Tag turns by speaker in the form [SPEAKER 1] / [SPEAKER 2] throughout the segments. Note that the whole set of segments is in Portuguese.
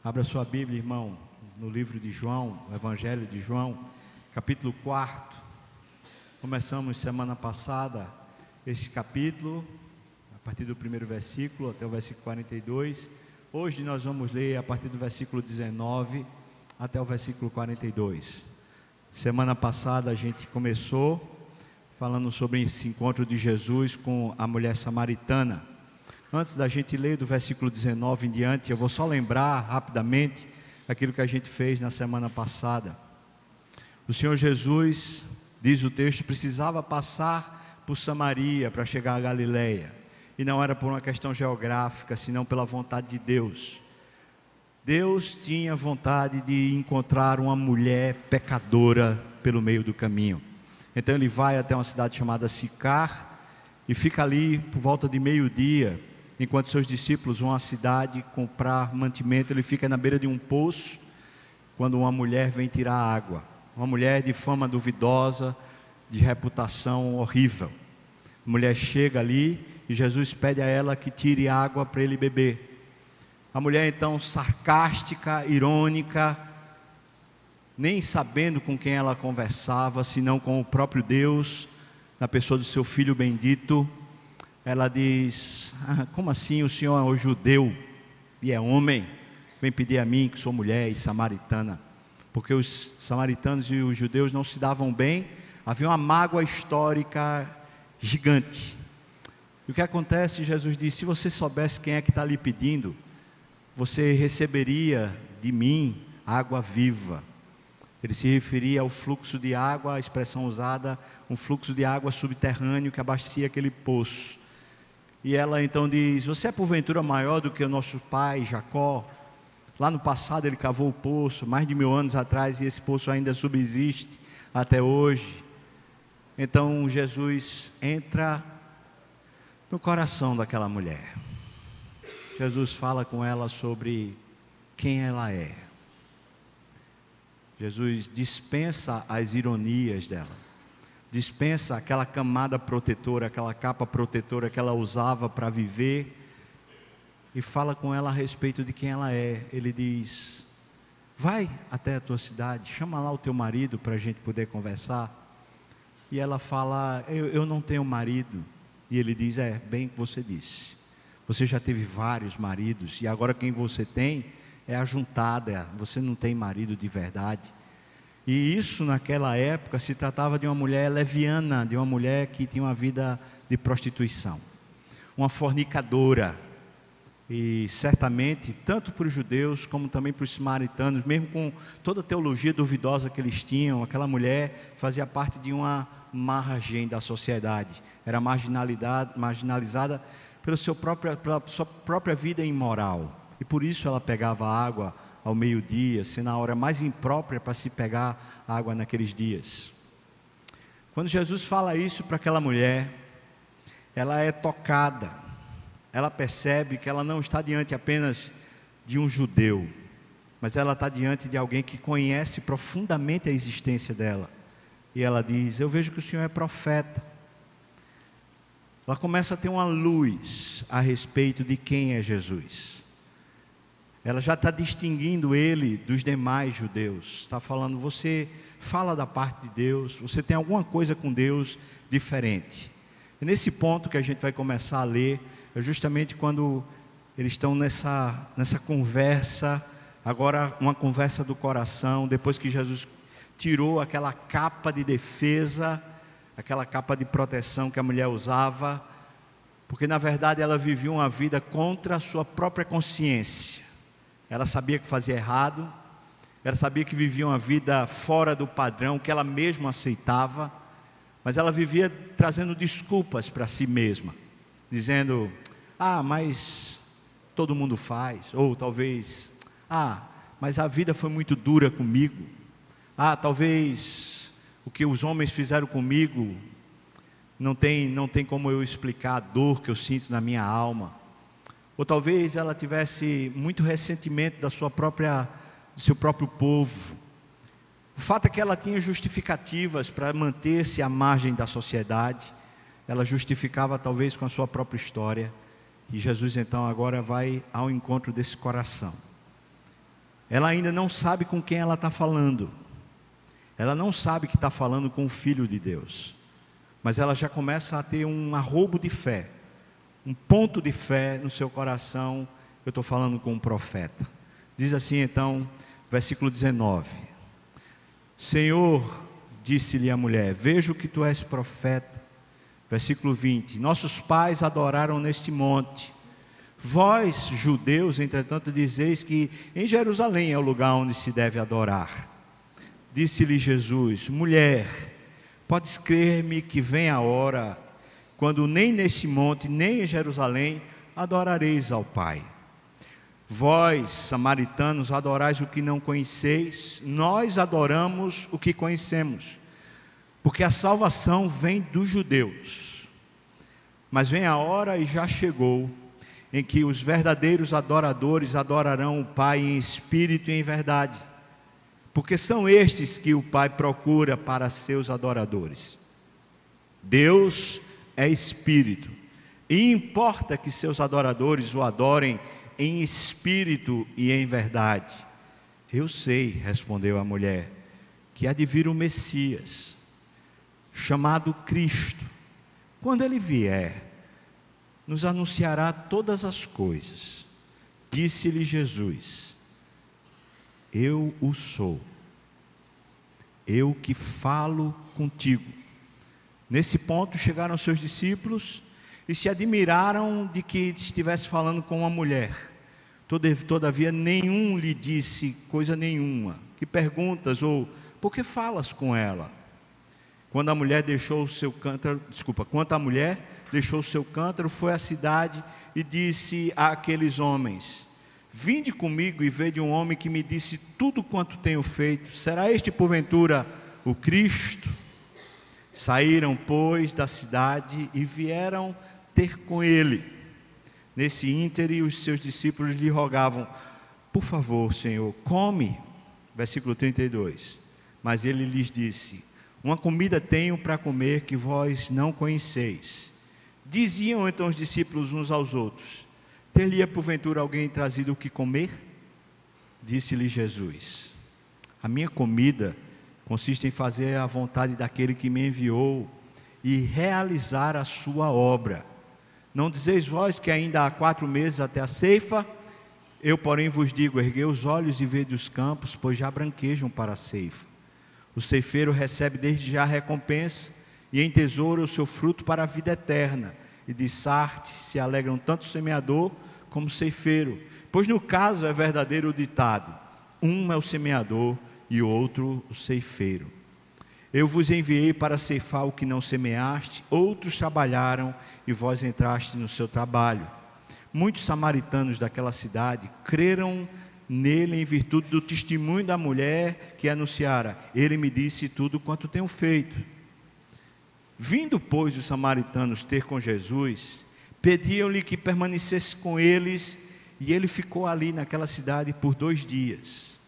[SPEAKER 1] Abra sua Bíblia, irmão, no livro de João, o Evangelho de João, capítulo 4. Começamos semana passada esse capítulo, a partir do primeiro versículo até o versículo 42. Hoje nós vamos ler a partir do versículo 19 até o versículo 42. Semana passada a gente começou falando sobre esse encontro de Jesus com a mulher samaritana. Antes da gente ler do versículo 19 em diante, eu vou só lembrar rapidamente aquilo que a gente fez na semana passada. O Senhor Jesus, diz o texto, precisava passar por Samaria para chegar a Galileia. E não era por uma questão geográfica, senão pela vontade de Deus. Deus tinha vontade de encontrar uma mulher pecadora pelo meio do caminho. Então ele vai até uma cidade chamada Sicar e fica ali por volta de meio-dia. Enquanto seus discípulos vão à cidade comprar mantimento, ele fica na beira de um poço, quando uma mulher vem tirar água. Uma mulher de fama duvidosa, de reputação horrível. A mulher chega ali e Jesus pede a ela que tire água para ele beber. A mulher então, sarcástica, irônica, nem sabendo com quem ela conversava, senão com o próprio Deus, na pessoa do seu Filho bendito, ela diz: como assim o senhor é um judeu e é homem? Vem pedir a mim que sou mulher e samaritana. Porque os samaritanos e os judeus não se davam bem, havia uma mágoa histórica gigante. E o que acontece? Jesus diz: se você soubesse quem é que está lhe pedindo, você receberia de mim água viva. Ele se referia ao fluxo de água, a expressão usada, um fluxo de água subterrâneo que abastecia aquele poço. E ela então diz: você é porventura maior do que o nosso pai Jacó? Lá no passado ele cavou o poço, mais de 1000 anos atrás, e esse poço ainda subsiste até hoje. Então Jesus entra no coração daquela mulher. Jesus fala com ela sobre quem ela é. Jesus dispensa as ironias dela. Dispensa aquela camada protetora, aquela capa protetora que ela usava para viver, e fala com ela a respeito de quem ela é. Ele diz: vai até a tua cidade, chama lá o teu marido para a gente poder conversar. E ela fala: eu não tenho marido. E ele diz: bem que você disse, você já teve vários maridos, e agora quem você tem é ajuntada, você não tem marido de verdade. E isso naquela época se tratava de uma mulher leviana, de uma mulher que tinha uma vida de prostituição, uma fornicadora. E certamente, tanto para os judeus como também para os samaritanos, mesmo com toda a teologia duvidosa que eles tinham, aquela mulher fazia parte de uma margem da sociedade, era marginalizada pela sua própria vida imoral. E por isso ela pegava água ao meio-dia, sendo a hora mais imprópria para se pegar água naqueles dias. Quando Jesus fala isso para aquela mulher, ela é tocada. Ela percebe que ela não está diante apenas de um judeu, mas ela está diante de alguém que conhece profundamente a existência dela. E ela diz: eu vejo que o Senhor é profeta. Ela começa a ter uma luz a respeito de quem é Jesus. Ela já está distinguindo ele dos demais judeus. Está falando: você fala da parte de Deus, você tem alguma coisa com Deus diferente. E nesse ponto que a gente vai começar a ler, é justamente quando eles estão nessa conversa, agora uma conversa do coração, depois que Jesus tirou aquela capa de defesa, aquela capa de proteção que a mulher usava, porque na verdade ela vivia uma vida contra a sua própria consciência. Ela sabia que fazia errado, ela sabia que vivia uma vida fora do padrão que ela mesma aceitava, mas ela vivia trazendo desculpas para si mesma, dizendo: mas todo mundo faz, ou talvez: mas a vida foi muito dura comigo, talvez o que os homens fizeram comigo não tem como eu explicar a dor que eu sinto na minha alma. Ou talvez ela tivesse muito ressentimento do seu próprio povo. O fato é que ela tinha justificativas para manter-se à margem da sociedade. Ela justificava talvez com a sua própria história. E Jesus então agora vai ao encontro desse coração. ela ainda não sabe com quem ela está falando. Ela não sabe que está falando com o Filho de Deus. Mas ela já começa a ter um arrobo de fé, um ponto de fé no seu coração. Eu estou falando com um profeta. Diz assim então, versículo 19: Senhor, disse-lhe a mulher, vejo que tu és profeta. Versículo 20: nossos pais adoraram neste monte. Vós, judeus, entretanto, dizeis que em Jerusalém é o lugar onde se deve adorar. Disse-lhe Jesus: mulher, podes crer-me que vem a hora, quando nem neste monte, nem em Jerusalém, adorareis ao Pai. Vós, samaritanos, adorais o que não conheceis, nós adoramos o que conhecemos, porque a salvação vem dos judeus. Mas vem a hora, e já chegou, em que os verdadeiros adoradores adorarão o Pai em espírito e em verdade, porque são estes que o Pai procura para seus adoradores. Deus é espírito, e importa que seus adoradores o adorem em espírito e em verdade. Eu sei, respondeu a mulher, que há de vir o Messias, chamado Cristo. Quando ele vier, nos anunciará todas as coisas. Disse-lhe Jesus: eu o sou, eu que falo contigo. Nesse ponto chegaram seus discípulos e se admiraram de que estivesse falando com uma mulher. Todavia nenhum lhe disse coisa nenhuma. Que perguntas? Ou por que falas com ela? Quando a mulher deixou o seu cântaro, foi à cidade e disse àqueles homens: vinde comigo e vede um homem que me disse tudo quanto tenho feito. Será este porventura o Cristo? Saíram, pois, da cidade e vieram ter com ele. Nesse ínterim, os seus discípulos lhe rogavam: por favor, Senhor, come. Versículo 32. Mas ele lhes disse: uma comida tenho para comer que vós não conheceis. Diziam então os discípulos uns aos outros: ter-lhe porventura alguém trazido o que comer? Disse-lhe Jesus: a minha comida consiste em fazer a vontade daquele que me enviou e realizar a sua obra. Não dizeis vós que ainda há 4 meses até a ceifa? Eu, porém, vos digo: erguei os olhos e vede os campos, pois já branquejam para a ceifa. O ceifeiro recebe desde já a recompensa, e entesoura o seu fruto para a vida eterna. E de Sarte se alegram tanto o semeador como o ceifeiro, pois no caso é verdadeiro o ditado: um é o semeador e o outro o ceifeiro. Eu vos enviei para ceifar o que não semeaste, outros trabalharam e vós entraste no seu trabalho. Muitos samaritanos daquela cidade creram nele em virtude do testemunho da mulher que anunciara: ele me disse tudo quanto tenho feito. Vindo, pois, os samaritanos ter com Jesus, pediam-lhe que permanecesse com eles, e ele ficou ali naquela cidade por 2 dias.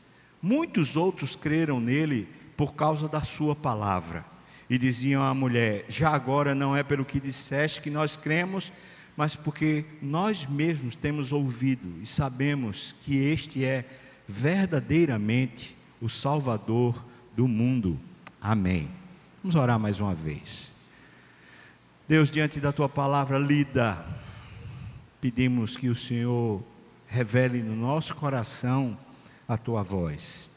[SPEAKER 1] Muitos outros creram nele por causa da sua palavra, e diziam à mulher: já agora não é pelo que disseste que nós cremos, mas porque nós mesmos temos ouvido e sabemos que este é verdadeiramente o Salvador do mundo. Amém. Vamos orar mais uma vez. Deus, diante da Tua palavra lida, pedimos que o Senhor revele no nosso coração a Tua voz.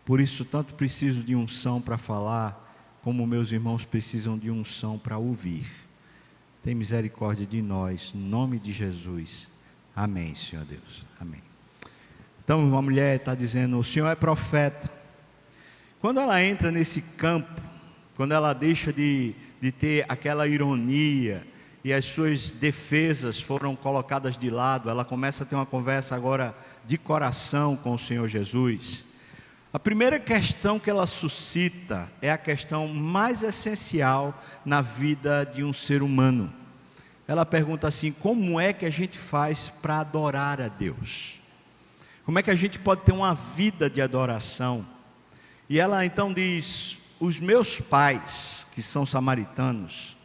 [SPEAKER 1] Por isso, tanto preciso de unção para falar, como meus irmãos precisam de unção para ouvir. Tem misericórdia de nós, em nome de Jesus. Amém, Senhor Deus. Amém. Então, uma mulher está dizendo: o Senhor é profeta. Quando ela entra nesse campo, quando ela deixa de ter aquela ironia e as suas defesas foram colocadas de lado, ela começa a ter uma conversa agora de coração com o Senhor Jesus. A primeira questão que ela suscita é a questão mais essencial na vida de um ser humano. Ela pergunta assim: como é que a gente faz para adorar a Deus? Como é que a gente pode ter uma vida de adoração? E ela então diz: os meus pais, que são samaritanos,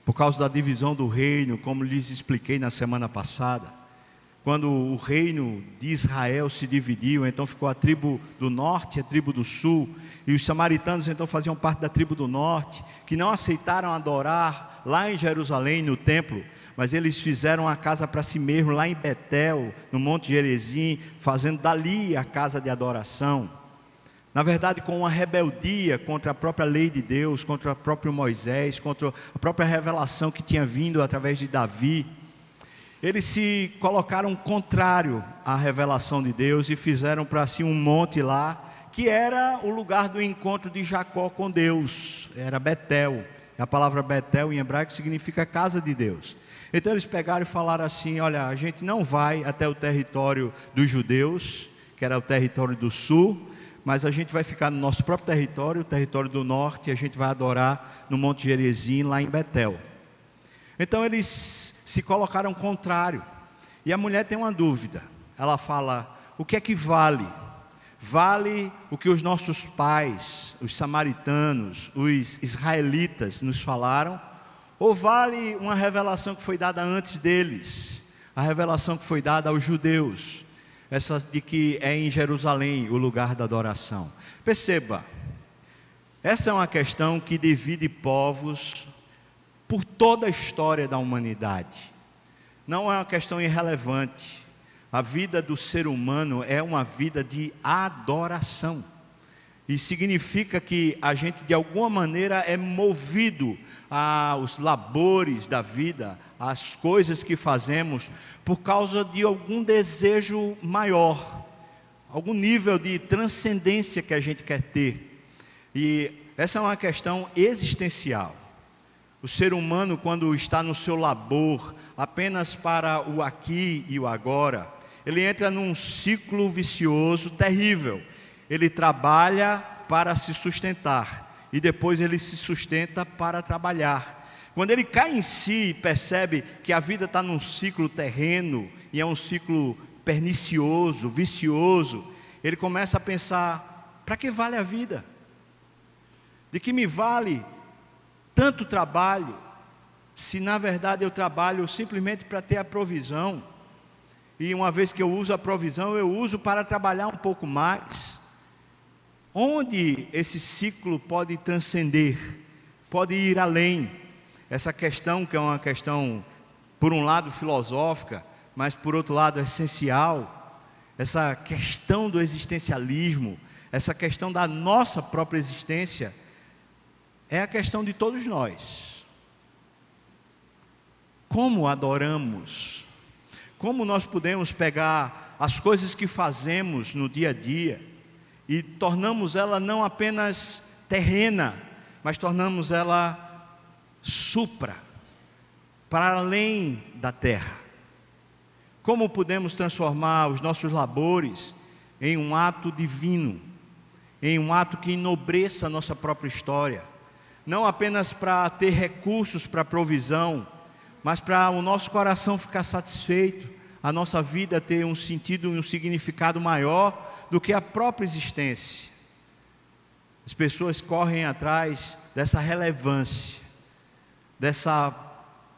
[SPEAKER 1] por causa da divisão do reino, como lhes expliquei na semana passada, quando o reino de Israel se dividiu, então ficou a tribo do norte e a tribo do sul, e os samaritanos então faziam parte da tribo do norte, que não aceitaram adorar lá em Jerusalém, no templo, mas eles fizeram a casa para si mesmo, lá em Betel, no Monte Gerizim, fazendo dali a casa de adoração. Na verdade, com uma rebeldia contra a própria lei de Deus, contra o próprio Moisés, contra a própria revelação que tinha vindo através de Davi, eles se colocaram contrário à revelação de Deus e fizeram para si um monte lá, que era o lugar do encontro de Jacó com Deus, era Betel. A palavra Betel em hebraico significa casa de Deus. Então eles pegaram e falaram assim: olha, a gente não vai até o território dos judeus, que era o território do sul, mas a gente vai ficar no nosso próprio território, o território do norte, e a gente vai adorar no Monte Gerizim, lá em Betel. Então eles se colocaram contrário, e a mulher tem uma dúvida, ela fala: o que é que vale? Vale o que os nossos pais, os samaritanos, os israelitas nos falaram, ou vale uma revelação que foi dada antes deles, a revelação que foi dada aos judeus, essa de que é em Jerusalém o lugar da adoração? Perceba, essa é uma questão que divide povos por toda a história da humanidade. Não é uma questão irrelevante. A vida do ser humano é uma vida de adoração. E significa que a gente de alguma maneira é movido aos labores da vida, às coisas que fazemos, por causa de algum desejo maior, algum nível de transcendência que a gente quer ter. E essa é uma questão existencial. O ser humano, quando está no seu labor apenas para o aqui e o agora, ele entra num ciclo vicioso terrível. Ele trabalha para se sustentar e depois ele se sustenta para trabalhar. Quando ele cai em si e percebe que a vida está num ciclo terreno e é um ciclo pernicioso, vicioso, ele começa a pensar: para que vale a vida? De que me vale tanto trabalho, se na verdade eu trabalho simplesmente para ter a provisão? E uma vez que eu uso a provisão, eu uso para trabalhar um pouco mais. Onde esse ciclo pode transcender, pode ir além? Essa questão, que é uma questão, por um lado filosófica, mas por outro lado essencial, essa questão do existencialismo, essa questão da nossa própria existência, é a questão de todos nós. Como adoramos? Como nós podemos pegar as coisas que fazemos no dia a dia e tornamos ela não apenas terrena, mas tornamos ela supra, para além da terra? Como podemos transformar os nossos labores em um ato divino, em um ato que enobreça a nossa própria história, não apenas para ter recursos para provisão, mas para o nosso coração ficar satisfeito, a nossa vida ter um sentido e um significado maior do que a própria existência. As pessoas correm atrás dessa relevância,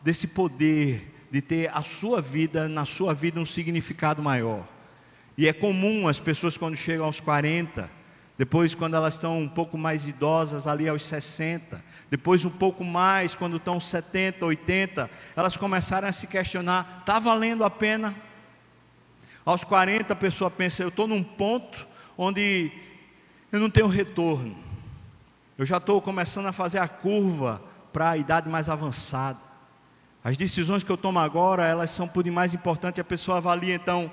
[SPEAKER 1] desse poder de ter a sua vida, na sua vida, um significado maior. E é comum as pessoas, quando chegam aos 40, depois quando elas estão um pouco mais idosas, ali aos 60, depois um pouco mais, quando estão 70, 80, elas começaram a se questionar: está valendo a pena? Aos 40 a pessoa pensa: eu estou num ponto onde eu não tenho retorno, eu já estou começando a fazer a curva para a idade mais avançada, as decisões que eu tomo agora, elas são por demais importantes. A pessoa avalia então,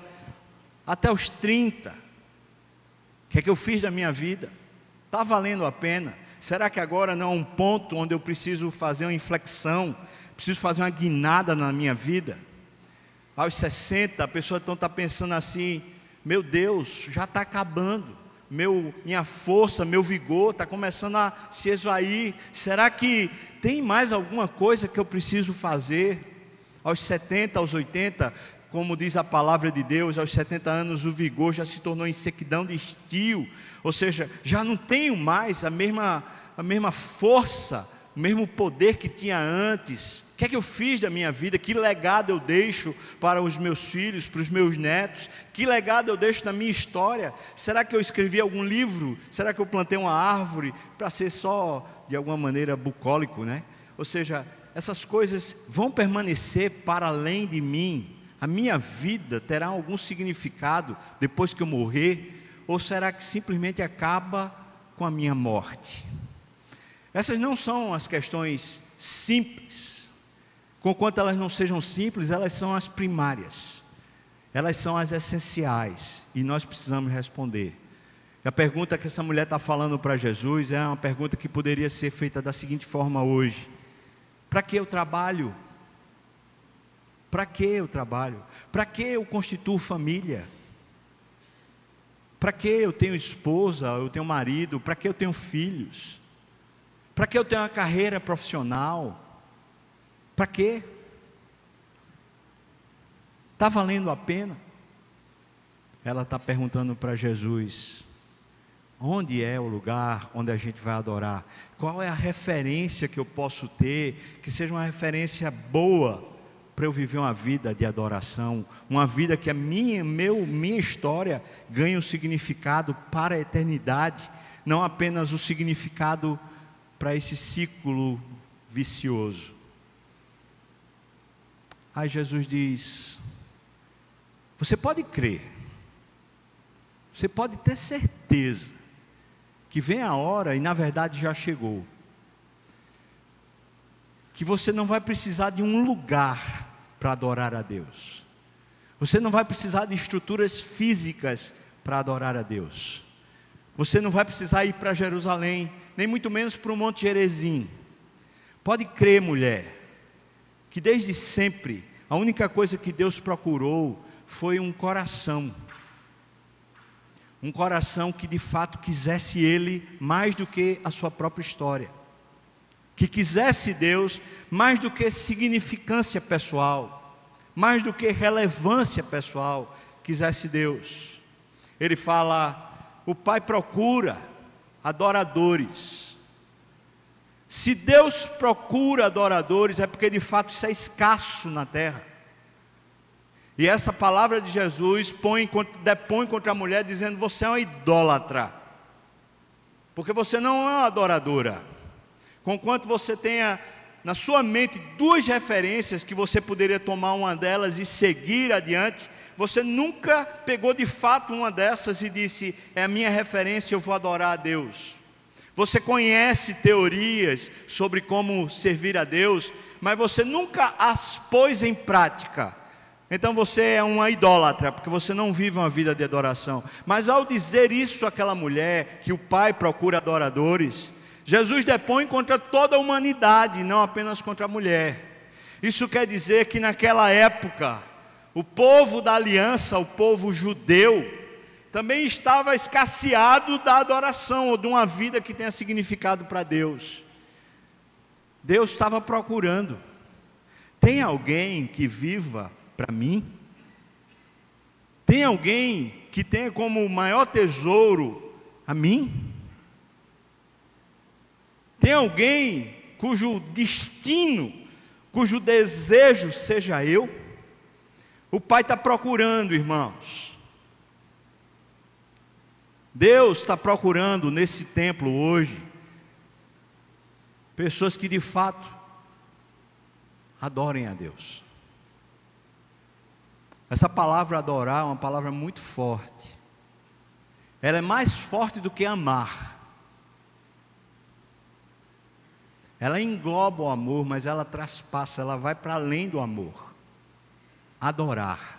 [SPEAKER 1] até os 30, o que é que eu fiz da minha vida? Está valendo a pena? Será que agora não é um ponto onde eu preciso fazer uma inflexão, preciso fazer uma guinada na minha vida? Aos 60, a pessoa então está pensando assim: meu Deus, já está acabando, minha força, meu vigor está começando a se esvair. Será que tem mais alguma coisa que eu preciso fazer? Aos 70, aos 80, como diz a palavra de Deus, aos 70 anos o vigor já se tornou em sequidão de estio, ou seja, já não tenho mais a mesma força o mesmo poder que tinha antes. O que é que eu fiz da minha vida? Que legado eu deixo para os meus filhos, para os meus netos? Que legado eu deixo na minha história? Será que eu escrevi algum livro? Será que eu plantei uma árvore para ser só, de alguma maneira, bucólico, né? Ou seja, essas coisas vão permanecer para além de mim? A minha vida terá algum significado depois que eu morrer? Ou será que simplesmente acaba com a minha morte? Essas não são as questões simples. Conquanto elas não sejam simples, elas são as primárias. Elas são as essenciais. E nós precisamos responder. A pergunta que essa mulher está falando para Jesus é uma pergunta que poderia ser feita da seguinte forma hoje: para que eu trabalho? Para que eu trabalho? Para que eu constituo família? Para que eu tenho esposa, eu tenho marido? Para que eu tenho filhos? Para que eu tenho uma carreira profissional? Para quê? Está valendo a pena? Ela está perguntando para Jesus: onde é o lugar onde a gente vai adorar? Qual é a referência que eu posso ter, que seja uma referência boa, para eu viver uma vida de adoração, uma vida que a minha história ganhe um significado para a eternidade, não apenas o significado para esse ciclo vicioso. Aí Jesus diz: você pode crer, você pode ter certeza que vem a hora, e na verdade já chegou, que você não vai precisar de um lugar para adorar a Deus. Você não vai precisar de estruturas físicas para adorar a Deus. Você não vai precisar ir para Jerusalém, nem muito menos para o Monte Gerizim. Pode crer, mulher, que desde sempre a única coisa que Deus procurou foi um coração que de fato quisesse Ele mais do que a sua própria história, que quisesse Deus mais do que significância pessoal, mais do que relevância pessoal, quisesse Deus. Ele fala: o Pai procura adoradores. Se Deus procura adoradores, é porque de fato isso é escasso na terra. E essa palavra de Jesus depõe contra a mulher, dizendo: você é uma idólatra, porque você não é uma adoradora. Conquanto você tenha na sua mente duas referências, que você poderia tomar uma delas e seguir adiante, você nunca pegou de fato uma dessas e disse: é a minha referência, eu vou adorar a Deus. Você conhece teorias sobre como servir a Deus, mas você nunca as pôs em prática. Então você é uma idólatra, porque você não vive uma vida de adoração. Mas ao dizer isso àquela mulher, que o Pai procura adoradores, Jesus depõe contra toda a humanidade, não apenas contra a mulher. Isso quer dizer que naquela época, o povo da aliança, o povo judeu, também estava escasseado da adoração, ou de uma vida que tenha significado para Deus. Deus estava procurando: tem alguém que viva para mim? Tem alguém que tenha como maior tesouro a mim? Tem alguém cujo destino, cujo desejo seja eu? O Pai está procurando, irmãos. Deus está procurando nesse templo hoje pessoas que de fato adorem a Deus. Essa palavra adorar é uma palavra muito forte. Ela é mais forte do que amar. Ela engloba o amor, mas ela traspassa, ela vai para além do amor. Adorar.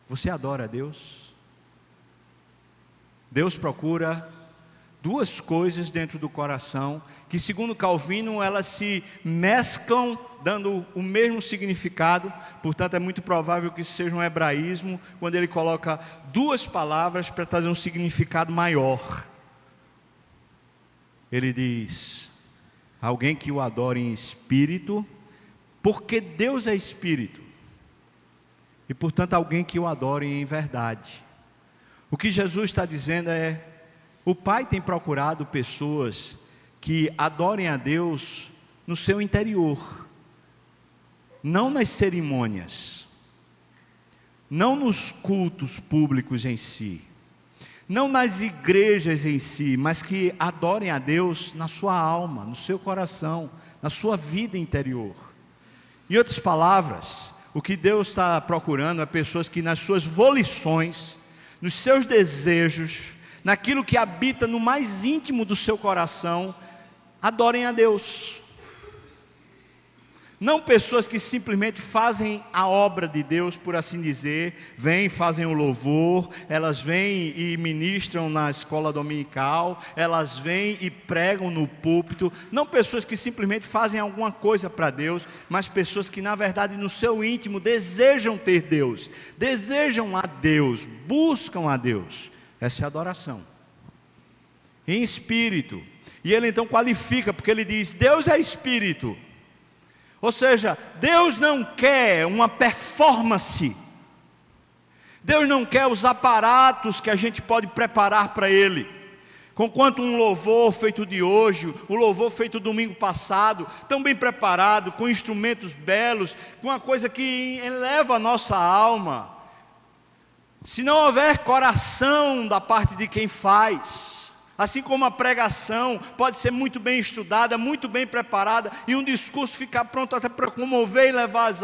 [SPEAKER 1] Você adora a Deus? Deus procura duas coisas dentro do coração, que segundo Calvino elas se mesclam, dando o mesmo significado. Portanto é muito provável que isso seja um hebraísmo, quando ele coloca duas palavras para trazer um significado maior. Ele diz: alguém que o adore em espírito, porque Deus é espírito, e portanto alguém que o adore em verdade. O que Jesus está dizendo é: O Pai tem procurado pessoas que adorem a Deus no seu interior, não nas cerimônias, não nos cultos públicos em si, não nas igrejas em si, mas que adorem a Deus na sua alma, no seu coração, na sua vida interior. Em outras palavras, o que Deus está procurando é pessoas que nas suas volições, nos seus desejos, naquilo que habita no mais íntimo do seu coração, adorem a Deus. Não pessoas que simplesmente fazem a obra de Deus, por assim dizer, vêm, fazem o louvor, elas vêm e ministram na escola dominical, elas vêm e pregam no púlpito. Não pessoas que simplesmente fazem alguma coisa para Deus, mas pessoas que na verdade no seu íntimo desejam ter Deus, desejam a Deus, buscam a Deus. Essa é a adoração em espírito. E ele então qualifica, porque ele diz: Deus é espírito. Ou seja, Deus não quer uma performance, Deus não quer os aparatos que a gente pode preparar para Ele. Conquanto um louvor feito de hoje, o louvor feito domingo passado, tão bem preparado, com instrumentos belos, com uma coisa que eleva a nossa alma, se não houver coração da parte de quem faz, assim como a pregação pode ser muito bem estudada, muito bem preparada, e um discurso ficar pronto até para comover e levar as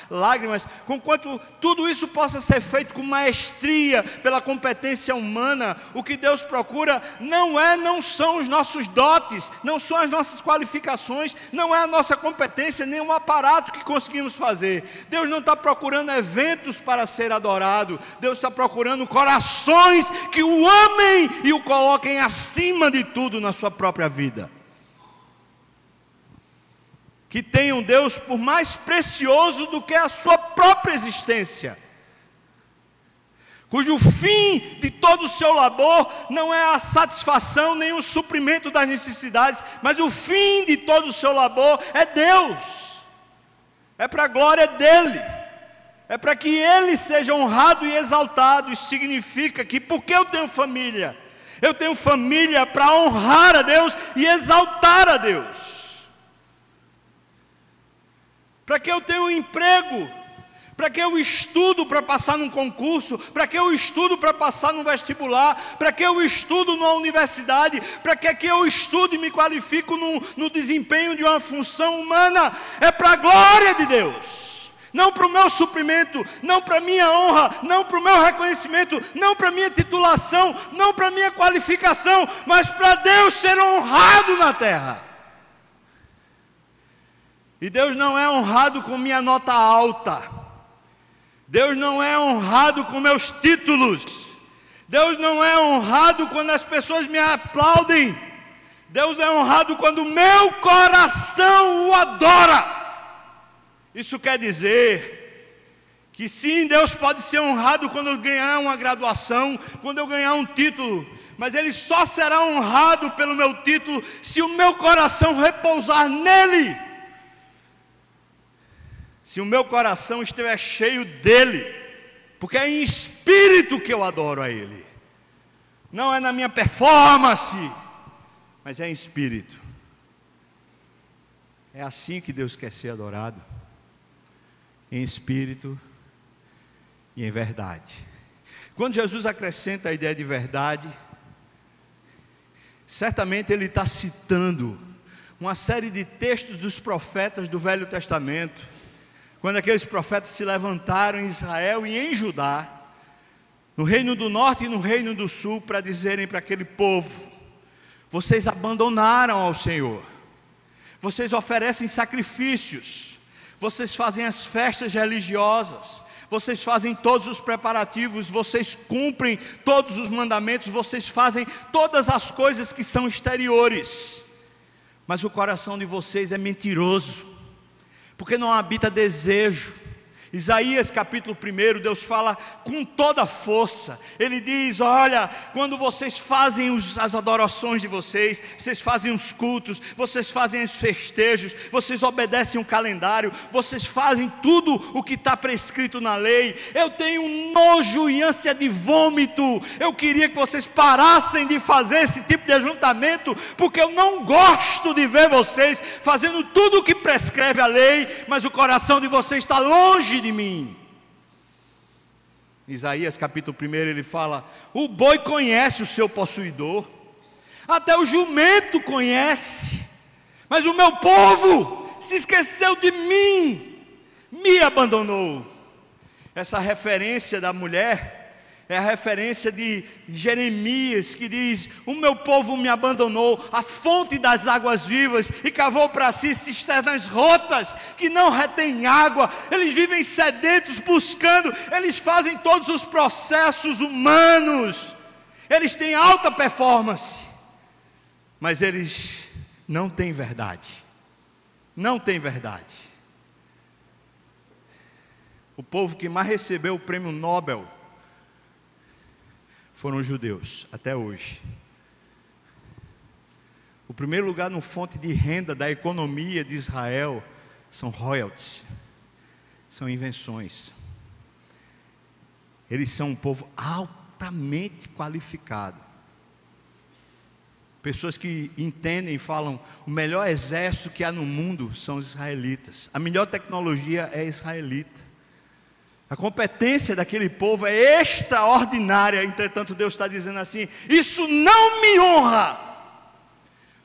[SPEAKER 1] lágrimas, conquanto tudo isso possa ser feito com maestria, pela competência humana, o que Deus procura não são os nossos dotes, não são as nossas qualificações, não é a nossa competência, nem o aparato que conseguimos fazer. Deus não está procurando eventos para ser adorado, Deus está procurando corações que o amem e o coloquem acima de tudo na sua própria vida, que tenham Deus por mais precioso do que a sua própria existência, cujo fim de todo o seu labor não é a satisfação nem o suprimento das necessidades, mas o fim de todo o seu labor é Deus, é para a glória dEle, é para que Ele seja honrado e exaltado. Isso significa que, porque eu tenho família para honrar a Deus e exaltar a Deus. Para que eu tenha um emprego, para que eu estudo para passar num concurso, para que eu estudo para passar num vestibular, para que eu estudo numa universidade, para que eu estudo e me qualifico no desempenho de uma função humana, é para a glória de Deus. Não para o meu suprimento, não para a minha honra, não para o meu reconhecimento, não para a minha titulação, não para a minha qualificação, mas para Deus ser honrado na terra. E Deus não é honrado com minha nota alta, Deus não é honrado com meus títulos, Deus não é honrado quando as pessoas me aplaudem, Deus é honrado quando o meu coração o adora. Isso quer dizer que sim, Deus pode ser honrado quando eu ganhar uma graduação, quando eu ganhar um título, mas Ele só será honrado pelo meu título se o meu coração repousar nele, se o meu coração estiver cheio dEle, porque é em espírito que eu adoro a Ele, não é na minha performance, mas é em espírito. É assim que Deus quer ser adorado, em espírito e em verdade. Quando Jesus acrescenta a ideia de verdade, certamente Ele está citando uma série de textos dos profetas do Velho Testamento, quando aqueles profetas se levantaram em Israel e em Judá, no reino do norte e no reino do sul, para dizerem para aquele povo: vocês abandonaram ao Senhor, vocês oferecem sacrifícios, vocês fazem as festas religiosas, vocês fazem todos os preparativos, vocês cumprem todos os mandamentos, vocês fazem todas as coisas que são exteriores, mas o coração de vocês é mentiroso, porque não habita desejo, Isaías capítulo 1, Deus fala com toda a força. Ele diz: olha, quando vocês fazem as adorações de vocês fazem os cultos, vocês fazem os festejos, vocês obedecem o calendário, vocês fazem tudo o que está prescrito na lei, eu tenho nojo e ânsia de vômito. Eu queria que vocês parassem de fazer esse tipo de ajuntamento, porque eu não gosto de ver vocês fazendo tudo o que prescreve a lei, mas o coração de vocês está longe de mim. Isaías capítulo 1, ele fala: o boi conhece o seu possuidor, até o jumento conhece, mas o meu povo se esqueceu de mim, me abandonou. Essa referência da mulher é a referência de Jeremias, que diz: o meu povo me abandonou, a fonte das águas vivas, e cavou para si cisternas rotas, que não retêm água. Eles vivem sedentos, buscando, eles fazem todos os processos humanos, eles têm alta performance, mas eles não têm verdade, não têm verdade. O povo que mais recebeu o prêmio Nobel foram os judeus, até hoje. O primeiro lugar no fonte de renda da economia de Israel são royalties, são invenções. Eles são um povo altamente qualificado. Pessoas que entendem e falam: o melhor exército que há no mundo são os israelitas, a melhor tecnologia é israelita. A competência daquele povo é extraordinária. Entretanto, Deus está dizendo assim: isso não me honra,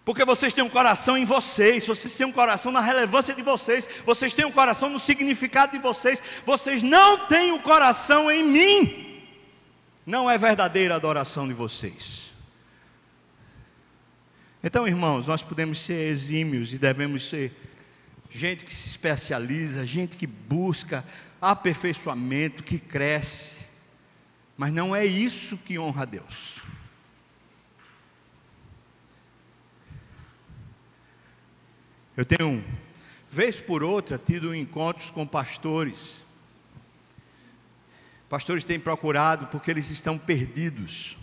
[SPEAKER 1] porque vocês têm um coração em vocês, vocês têm um coração na relevância de vocês, vocês têm um coração no significado de vocês, vocês não têm um coração em mim. Não é verdadeira a adoração de vocês. Então, irmãos, nós podemos ser exímios e devemos ser gente que se especializa, gente que busca aperfeiçoamento, que cresce, mas não é isso que honra a Deus. Eu tenho, vez por outra, tido encontros com pastores. Pastores têm procurado porque eles estão perdidos.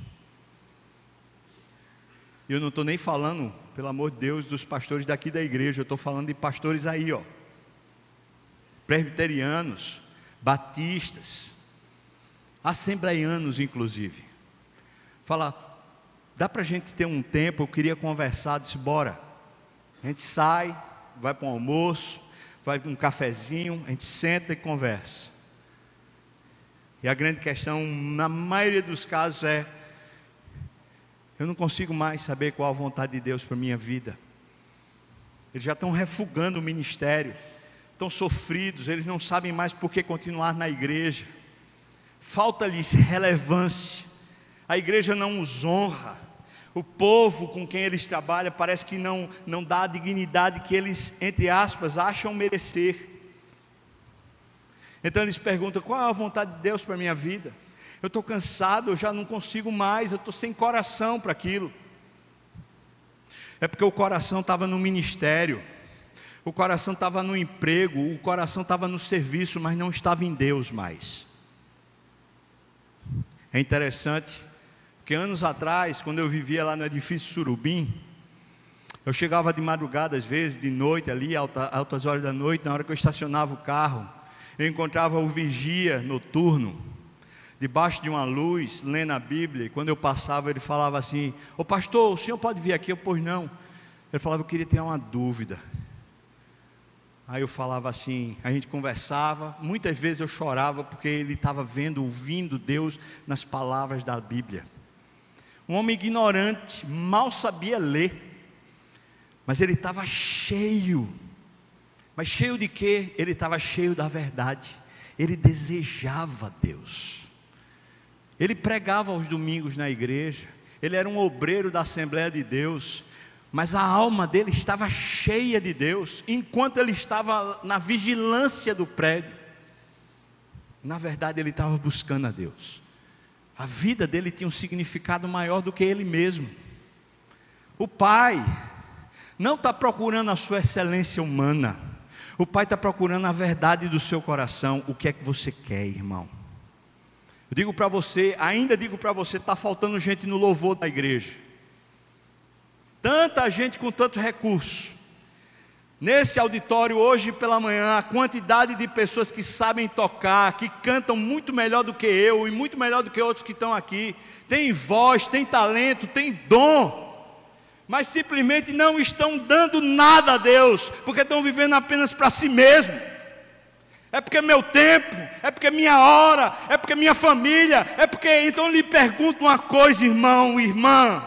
[SPEAKER 1] Eu não estou nem falando, pelo amor de Deus, dos pastores daqui da igreja. Eu estou falando de pastores aí, presbiterianos, batistas, assembleianos inclusive. Fala: dá para a gente ter um tempo, eu queria conversar. Disse: bora. A gente sai, vai para um almoço, vai para um cafezinho, a gente senta e conversa. E a grande questão, na maioria dos casos, é: eu não consigo mais saber qual a vontade de Deus para a minha vida. Eles já estão refugando o ministério, estão sofridos, eles não sabem mais por que continuar na igreja. Falta-lhes relevância, a igreja não os honra. O povo com quem eles trabalham parece que não dá a dignidade que eles, entre aspas, acham merecer. Então eles perguntam: qual é a vontade de Deus para a minha vida? Eu estou cansado, eu já não consigo mais, eu estou sem coração para aquilo. É porque o coração estava no ministério, o coração estava no emprego, o coração estava no serviço, mas não estava em Deus mais. É interessante, porque anos atrás, quando eu vivia lá no edifício Surubim, eu chegava de madrugada, às vezes, de noite ali, altas horas da noite, na hora que eu estacionava o carro, eu encontrava o vigia noturno, debaixo de uma luz, lendo a Bíblia. E quando eu passava, ele falava assim: ô pastor, o senhor pode vir aqui? Eu: pois não. Ele falava: eu queria tirar uma dúvida. Aí eu falava assim, a gente conversava, muitas vezes eu chorava, porque ele estava vendo, ouvindo Deus nas palavras da Bíblia. Um homem ignorante, mal sabia ler, mas ele estava cheio. Mas cheio de quê? Ele estava cheio da verdade. Ele desejava Deus. Ele pregava aos domingos na igreja, ele era um obreiro da Assembleia de Deus, mas a alma dele estava cheia de Deus, enquanto ele estava na vigilância do prédio. Na verdade, ele estava buscando a Deus. A vida dele tinha um significado maior do que ele mesmo. O Pai não está procurando a sua excelência humana. O Pai está procurando a verdade do seu coração. O que é que você quer, irmão? Eu digo para você, ainda digo para você, está faltando gente no louvor da igreja. Tanta gente com tantos recursos. Nesse auditório hoje pela manhã, a quantidade de pessoas que sabem tocar, que cantam muito melhor do que eu e muito melhor do que outros que estão aqui. Tem voz, tem talento, tem dom. Mas simplesmente não estão dando nada a Deus, porque estão vivendo apenas para si mesmo. É porque é meu tempo, é porque é minha hora, é porque é minha família, é porque... Então eu lhe pergunto uma coisa, irmão, irmã,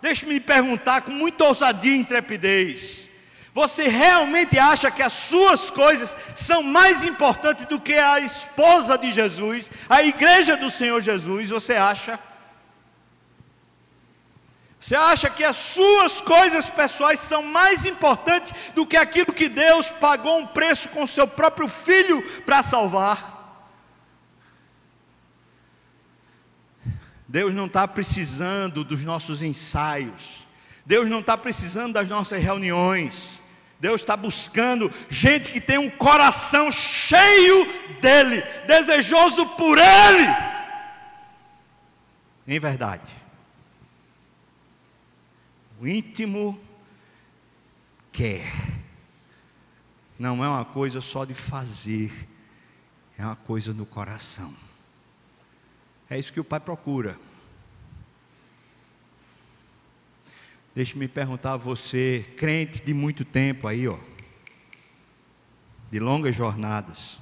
[SPEAKER 1] deixe-me lhe perguntar com muita ousadia e intrepidez: você realmente acha que as suas coisas são mais importantes do que a esposa de Jesus, a igreja do Senhor Jesus? Você acha? Você acha que as suas coisas pessoais são mais importantes do que aquilo que Deus pagou um preço com o seu próprio Filho para salvar? Deus não está precisando dos nossos ensaios. Deus não está precisando das nossas reuniões. Deus está buscando gente que tem um coração cheio dEle, desejoso por Ele. Em verdade. O íntimo quer. Não é uma coisa só de fazer, é uma coisa no coração. É isso que o Pai procura. Deixe-me perguntar a você, crente de muito tempo aí, de longas jornadas,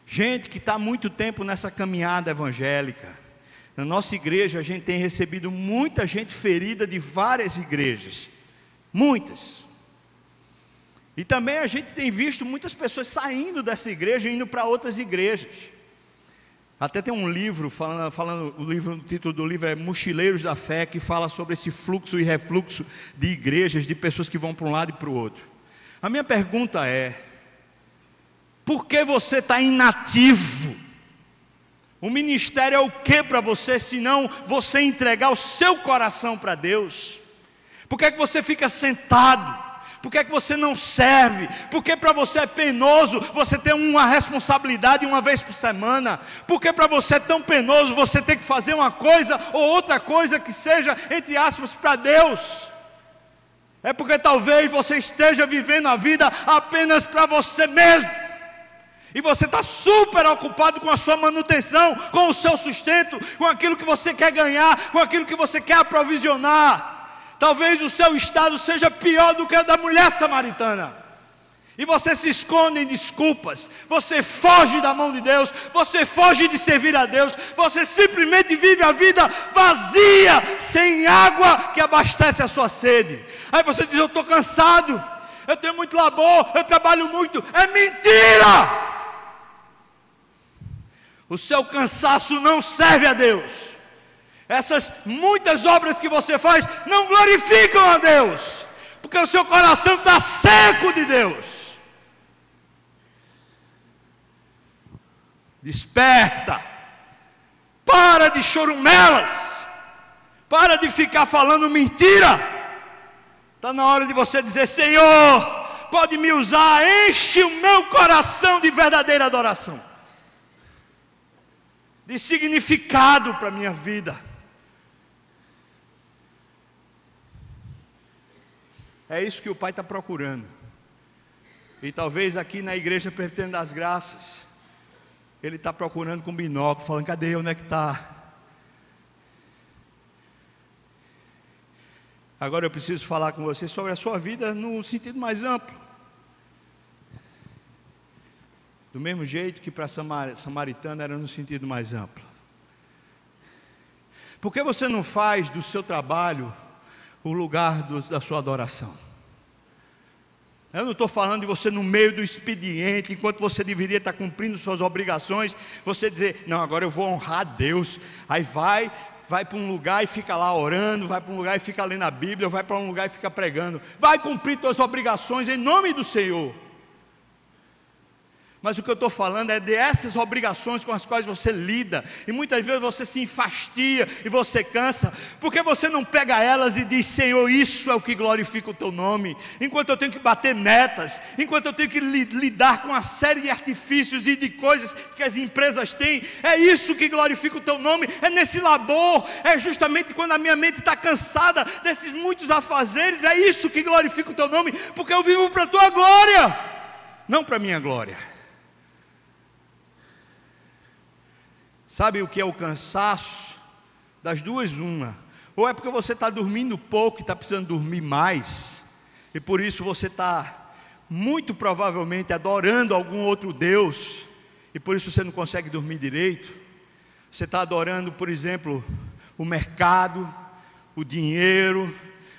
[SPEAKER 1] gente que está há muito tempo nessa caminhada evangélica. Na nossa igreja a gente tem recebido muita gente ferida de várias igrejas, muitas. E também a gente tem visto muitas pessoas saindo dessa igreja e indo para outras igrejas. Até tem um livro, o título do livro é Mochileiros da Fé, que fala sobre esse fluxo e refluxo de igrejas, de pessoas que vão para um lado e para o outro. A minha pergunta é: por que você está inativo? O ministério é o que para você, se não você entregar o seu coração para Deus? Por que você fica sentado? Por que você não serve? Porque para você é penoso você ter uma responsabilidade uma vez por semana? Porque para você é tão penoso você ter que fazer uma coisa ou outra coisa que seja, entre aspas, para Deus? É porque talvez você esteja vivendo a vida apenas para você mesmo. E você está super ocupado com a sua manutenção, com o seu sustento, com aquilo que você quer ganhar, com aquilo que você quer aprovisionar. Talvez o seu estado seja pior do que o da mulher samaritana. E você se esconde em desculpas, você foge da mão de Deus, você foge de servir a Deus, você simplesmente vive a vida vazia, sem água que abastece a sua sede. Aí você diz: eu estou cansado, eu tenho muito labor, eu trabalho muito. É mentira! O seu cansaço não serve a Deus. Essas muitas obras que você faz não glorificam a Deus, porque o seu coração está seco de Deus. Desperta. Para de chorumelas. Para de ficar falando mentira. Está na hora de você dizer: Senhor, pode me usar, enche o meu coração de verdadeira adoração, de significado para a minha vida. É isso que o Pai está procurando. E talvez aqui na igreja Presbiteriana das Graças, Ele está procurando com binóculo, falando: cadê, onde é que está? Agora eu preciso falar com você sobre a sua vida no sentido mais amplo. Do mesmo jeito que para a samaritana era no sentido mais amplo. Por que você não faz do seu trabalho o lugar da sua adoração? Eu não estou falando de você no meio do expediente, enquanto você deveria estar cumprindo suas obrigações, você dizer: não, agora eu vou honrar a Deus. Aí vai para um lugar e fica lá orando, vai para um lugar e fica lendo a Bíblia, vai para um lugar e fica pregando. Vai cumprir suas obrigações em nome do Senhor. Mas o que eu estou falando é dessas obrigações com as quais você lida, e muitas vezes você se enfastia e você cansa, porque você não pega elas e diz: Senhor, isso é o que glorifica o teu nome. Enquanto eu tenho que bater metas, enquanto eu tenho que lidar com uma série de artifícios e de coisas que as empresas têm, é isso que glorifica o teu nome, é nesse labor, é justamente quando a minha mente está cansada desses muitos afazeres, é isso que glorifica o teu nome, porque eu vivo para a tua glória, não para a minha glória. Sabe o que é o cansaço? Das duas, uma. Ou é porque você está dormindo pouco e está precisando dormir mais, e por isso você está, muito provavelmente, adorando algum outro Deus, e por isso você não consegue dormir direito. Você está adorando, por exemplo, o mercado, o dinheiro,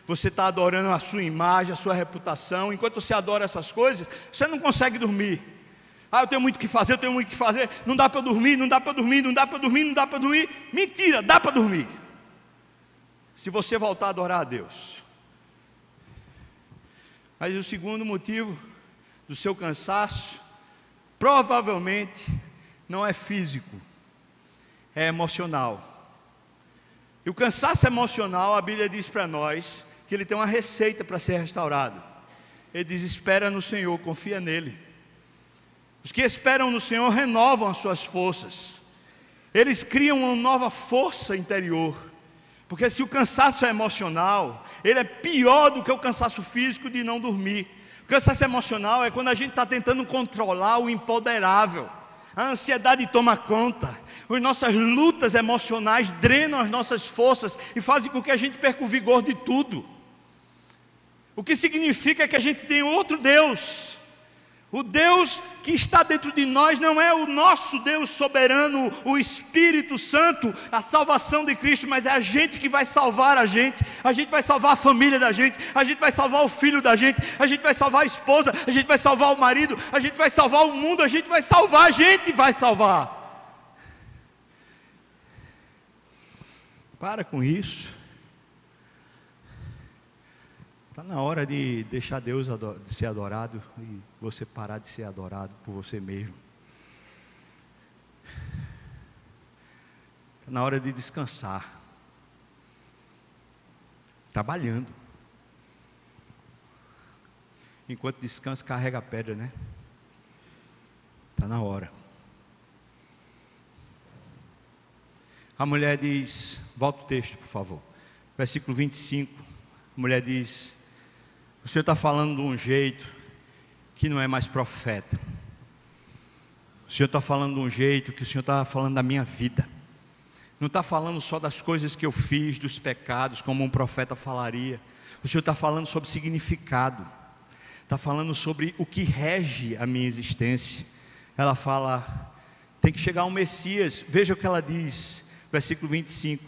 [SPEAKER 1] você está adorando a sua imagem, a sua reputação. Enquanto você adora essas coisas, você não consegue dormir. Eu tenho muito o que fazer, não dá para dormir, não dá para dormir, não dá para dormir, não dá para dormir. Mentira, dá para dormir, se você voltar a adorar a Deus. Mas o segundo motivo do seu cansaço, provavelmente, não é físico, é emocional. E o cansaço emocional, a Bíblia diz para nós, que ele tem uma receita para ser restaurado. Ele diz: espera no Senhor, confia nele. Os que esperam no Senhor renovam as suas forças, eles criam uma nova força interior, porque se o cansaço é emocional, ele é pior do que o cansaço físico de não dormir. O cansaço emocional é quando a gente está tentando controlar o imponderável, a ansiedade toma conta, as nossas lutas emocionais drenam as nossas forças e fazem com que a gente perca o vigor de tudo. O que significa que a gente tem outro Deus. O Deus que está dentro de nós não é o nosso Deus soberano, o Espírito Santo, a salvação de Cristo, mas é a gente que vai salvar a gente vai salvar a família da gente vai salvar o filho da gente vai salvar a esposa, a gente vai salvar o marido, a gente vai salvar o mundo, a gente vai salvar. Para com isso. Está na hora de deixar Deus de ser adorado e você parar de ser adorado por você mesmo. Está na hora de descansar, trabalhando. Enquanto descansa, carrega a pedra, né? Está na hora. A mulher diz, volta o texto, por favor, versículo 25. A mulher diz: o Senhor está falando de um jeito que não é mais profeta. O Senhor está falando de um jeito que o Senhor está falando da minha vida. Não está falando só das coisas que eu fiz, dos pecados, como um profeta falaria. O Senhor está falando sobre significado. Está falando sobre o que rege a minha existência. Ela fala, tem que chegar um Messias. Veja o que ela diz, versículo 25.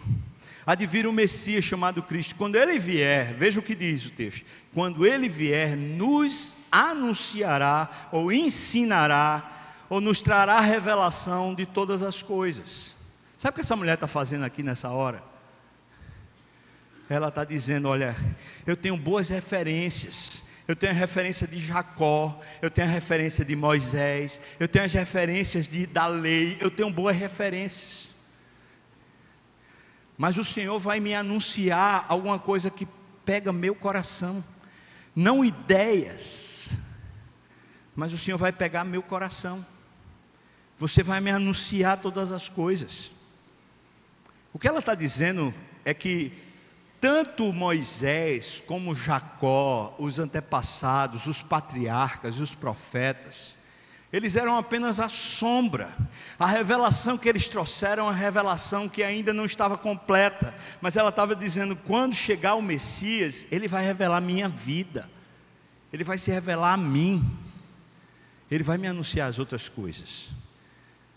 [SPEAKER 1] Há de vir um Messias chamado Cristo. Quando ele vier, veja o que diz o texto: quando ele vier, nos anunciará, ou ensinará, ou nos trará revelação de todas as coisas. Sabe o que essa mulher está fazendo aqui nessa hora? Ela está dizendo: olha, eu tenho boas referências. Eu tenho a referência de Jacó, eu tenho a referência de Moisés, eu tenho as referências da lei, eu tenho boas referências. Mas o Senhor vai me anunciar alguma coisa que pega meu coração. Não ideias, mas o Senhor vai pegar meu coração. Você vai me anunciar todas as coisas. O que ela está dizendo é que tanto Moisés como Jacó, os antepassados, os patriarcas e os profetas, eles eram apenas a sombra. A revelação que eles trouxeram, a revelação que ainda não estava completa, mas ela estava dizendo: quando chegar o Messias, ele vai revelar a minha vida, ele vai se revelar a mim, ele vai me anunciar as outras coisas,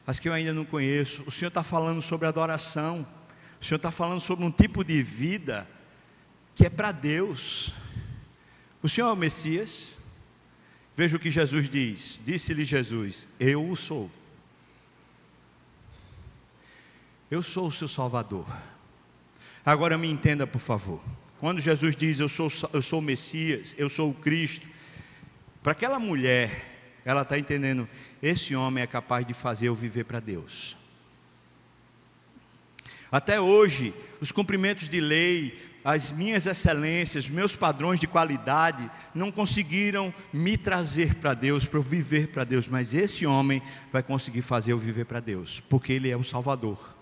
[SPEAKER 1] as que eu ainda não conheço. O Senhor está falando sobre adoração, o Senhor está falando sobre um tipo de vida que é para Deus. O Senhor é o Messias. Veja o que Jesus diz. Disse-lhe Jesus: eu o sou. Eu sou o seu Salvador. Agora me entenda, por favor. Quando Jesus diz eu sou o Messias, eu sou o Cristo, para aquela mulher ela está entendendo, esse homem é capaz de fazer eu viver para Deus. Até hoje, os cumprimentos de lei, as minhas excelências, os meus padrões de qualidade, não conseguiram me trazer para Deus, para eu viver para Deus. Mas esse homem vai conseguir fazer eu viver para Deus, porque ele é o Salvador.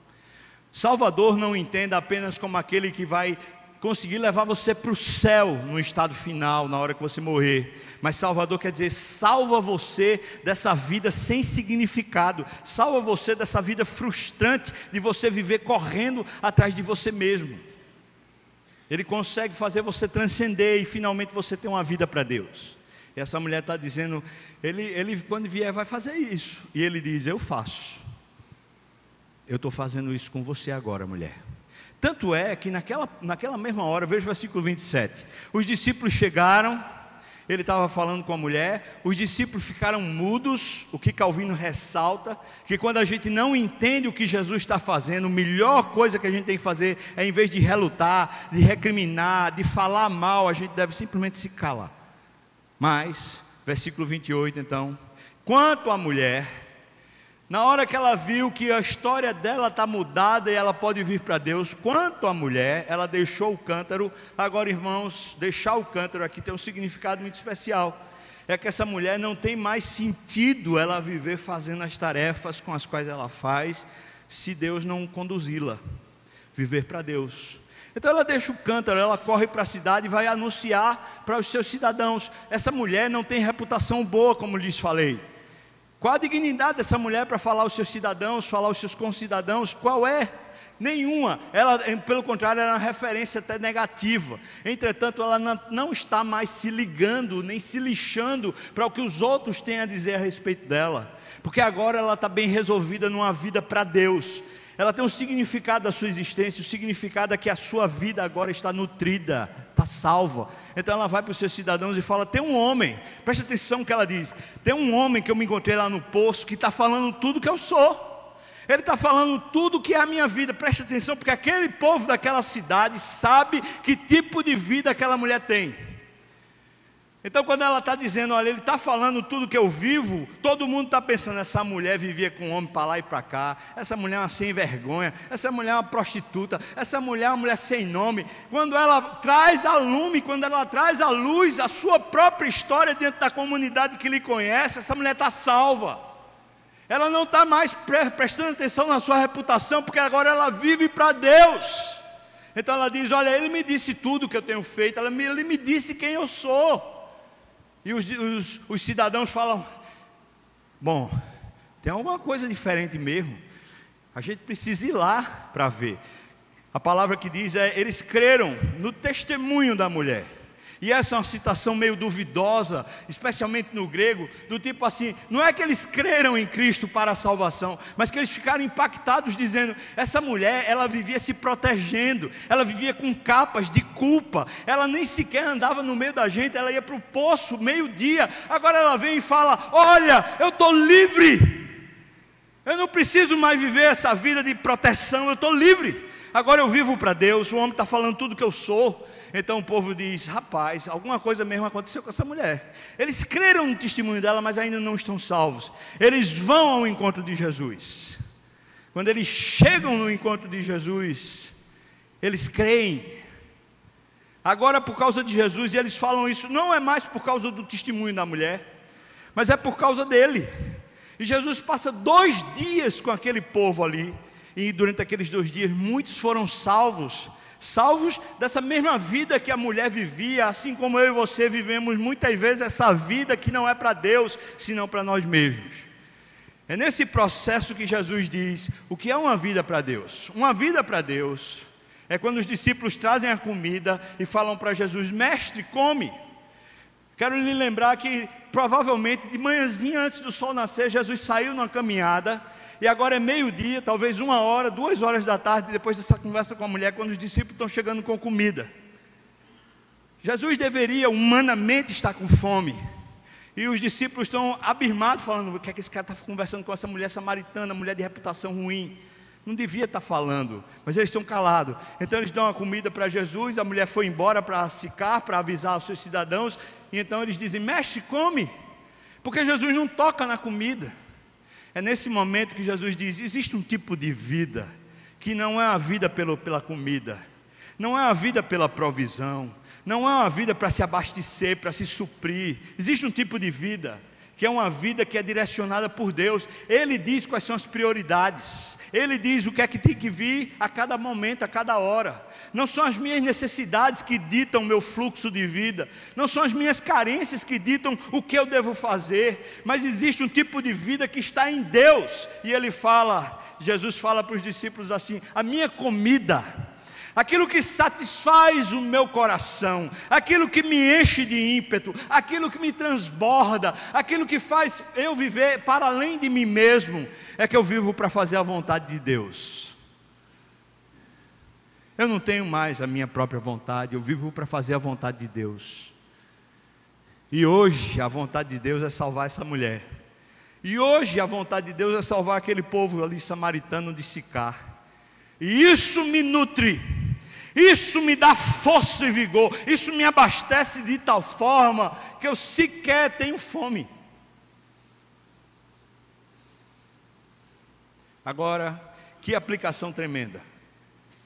[SPEAKER 1] Salvador não entenda apenas como aquele que vai conseguir levar você para o céu no estado final, na hora que você morrer. Mas Salvador quer dizer, salva você dessa vida sem significado, salva você dessa vida frustrante de você viver correndo atrás de você mesmo. Ele consegue fazer você transcender e finalmente você ter uma vida para Deus. E essa mulher está dizendo, ele quando vier vai fazer isso. E ele diz, eu faço. Eu estou fazendo isso com você agora, mulher. Tanto é que naquela mesma hora, veja o versículo 27. Os discípulos chegaram, ele estava falando com a mulher, os discípulos ficaram mudos. O que Calvino ressalta, que quando a gente não entende o que Jesus está fazendo, a melhor coisa que a gente tem que fazer é, em vez de relutar, de recriminar, de falar mal, a gente deve simplesmente se calar. Mas, versículo 28 então, quanto à mulher, na hora que ela viu que a história dela está mudada e ela pode vir para Deus, quanto à mulher, ela deixou o cântaro. Agora, irmãos, deixar o cântaro aqui tem um significado muito especial. É que essa mulher não tem mais sentido ela viver fazendo as tarefas com as quais ela faz, se Deus não conduzi-la, viver para Deus. Então ela deixa o cântaro, ela corre para a cidade e vai anunciar para os seus cidadãos. Essa mulher não tem reputação boa, como lhes falei. Qual a dignidade dessa mulher para falar aos seus cidadãos, falar aos seus concidadãos? Qual é? Nenhuma. Ela, pelo contrário, ela é uma referência até negativa. Entretanto, ela não está mais se ligando, nem se lixando para o que os outros têm a dizer a respeito dela. Porque agora ela está bem resolvida numa vida para Deus. Ela tem um significado da sua existência, o significado é que a sua vida agora está nutrida, está salva. Então ela vai para os seus cidadãos e fala, tem um homem, preste atenção no que ela diz, tem um homem que eu me encontrei lá no poço, que está falando tudo que eu sou, ele está falando tudo que é a minha vida. Preste atenção, porque aquele povo daquela cidade sabe que tipo de vida aquela mulher tem. Então quando ela está dizendo, olha, ele está falando tudo que eu vivo, todo mundo está pensando, essa mulher vivia com um homem para lá e para cá, essa mulher é uma sem vergonha, essa mulher é uma prostituta, essa mulher é uma mulher sem nome. Quando ela traz a lume, quando ela traz à luz a sua própria história dentro da comunidade que lhe conhece, essa mulher está salva. Ela não está mais prestando atenção na sua reputação, porque agora ela vive para Deus. Então ela diz, olha, ele me disse tudo que eu tenho feito, ele me disse quem eu sou. E os cidadãos falam, bom, tem alguma coisa diferente mesmo, a gente precisa ir lá para ver. A palavra que diz é, eles creram no testemunho da mulher. E essa é uma citação meio duvidosa, especialmente no grego, do tipo assim, não é que eles creram em Cristo para a salvação, mas que eles ficaram impactados dizendo, essa mulher, ela vivia se protegendo, ela vivia com capas de culpa, ela nem sequer andava no meio da gente, ela ia para o poço, meio-dia, agora ela vem e fala, olha, eu estou livre, eu não preciso mais viver essa vida de proteção, eu estou livre, agora eu vivo para Deus, o homem está falando tudo que eu sou. Então o povo diz, rapaz, alguma coisa mesmo aconteceu com essa mulher. Eles creram no testemunho dela, mas ainda não estão salvos. Eles vão ao encontro de Jesus. Quando eles chegam no encontro de Jesus, eles creem. Agora por causa de Jesus, e eles falam isso, não é mais por causa do testemunho da mulher, mas é por causa dele. E Jesus passa 2 dias com aquele povo ali, e durante aqueles 2 dias, muitos foram salvos dessa mesma vida que a mulher vivia, assim como eu e você vivemos muitas vezes essa vida que não é para Deus, senão para nós mesmos. É nesse processo que Jesus diz, o que é uma vida para Deus? Uma vida para Deus é quando os discípulos trazem a comida e falam para Jesus, mestre, come. Quero lhe lembrar que provavelmente de manhãzinha antes do sol nascer, Jesus saiu numa caminhada, e agora é meio-dia, talvez 1 hora, 2 horas da tarde, depois dessa conversa com a mulher, quando os discípulos estão chegando com comida. Jesus deveria humanamente estar com fome, e os discípulos estão abismados, falando, o que é que esse cara está conversando com essa mulher samaritana, mulher de reputação ruim? Não devia estar falando, mas eles estão calados. Então eles dão a comida para Jesus, a mulher foi embora para Sicar, para avisar os seus cidadãos, e então eles dizem, mestre, come. Porque Jesus não toca na comida. É nesse momento que Jesus diz: existe um tipo de vida que não é a vida pela comida, não é a vida pela provisão, não é uma vida para se abastecer, para se suprir. Existe um tipo de vida que é uma vida que é direcionada por Deus. Ele diz quais são as prioridades, Ele diz o que é que tem que vir a cada momento, a cada hora. Não são as minhas necessidades que ditam o meu fluxo de vida, não são as minhas carências que ditam o que eu devo fazer, mas existe um tipo de vida que está em Deus. E Jesus fala para os discípulos assim: a minha comida, aquilo que satisfaz o meu coração, aquilo que me enche de ímpeto, aquilo que me transborda, aquilo que faz eu viver para além de mim mesmo, é que eu vivo para fazer a vontade de Deus. Eu não tenho mais a minha própria vontade, eu vivo para fazer a vontade de Deus. E hoje a vontade de Deus é salvar essa mulher. E hoje a vontade de Deus é salvar aquele povo ali samaritano de Sicar. E isso me nutre, isso me dá força e vigor, isso me abastece de tal forma que eu sequer tenho fome. Agora, que aplicação tremenda,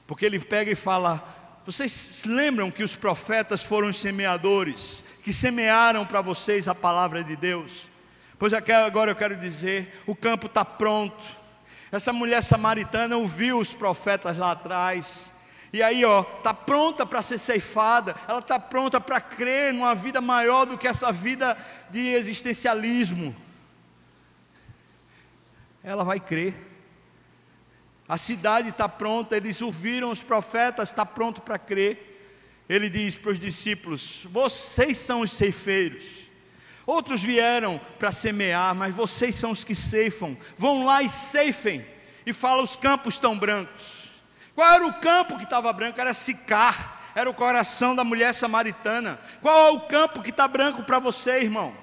[SPEAKER 1] porque ele pega e fala: vocês se lembram que os profetas foram os semeadores, que semearam para vocês a palavra de Deus? Pois agora eu quero dizer, o campo está pronto. Essa mulher samaritana ouviu os profetas lá atrás, e aí está pronta para ser ceifada, ela está pronta para crer numa vida maior do que essa vida de existencialismo. Ela vai crer. A cidade está pronta, eles ouviram os profetas, está pronto para crer. Ele diz para os discípulos: vocês são os ceifeiros. Outros vieram para semear, mas vocês são os que ceifam. Vão lá e ceifem. E fala: os campos estão brancos. Qual era o campo que estava branco? Era Sicar, era o coração da mulher samaritana. Qual é o campo que está branco para você, irmão?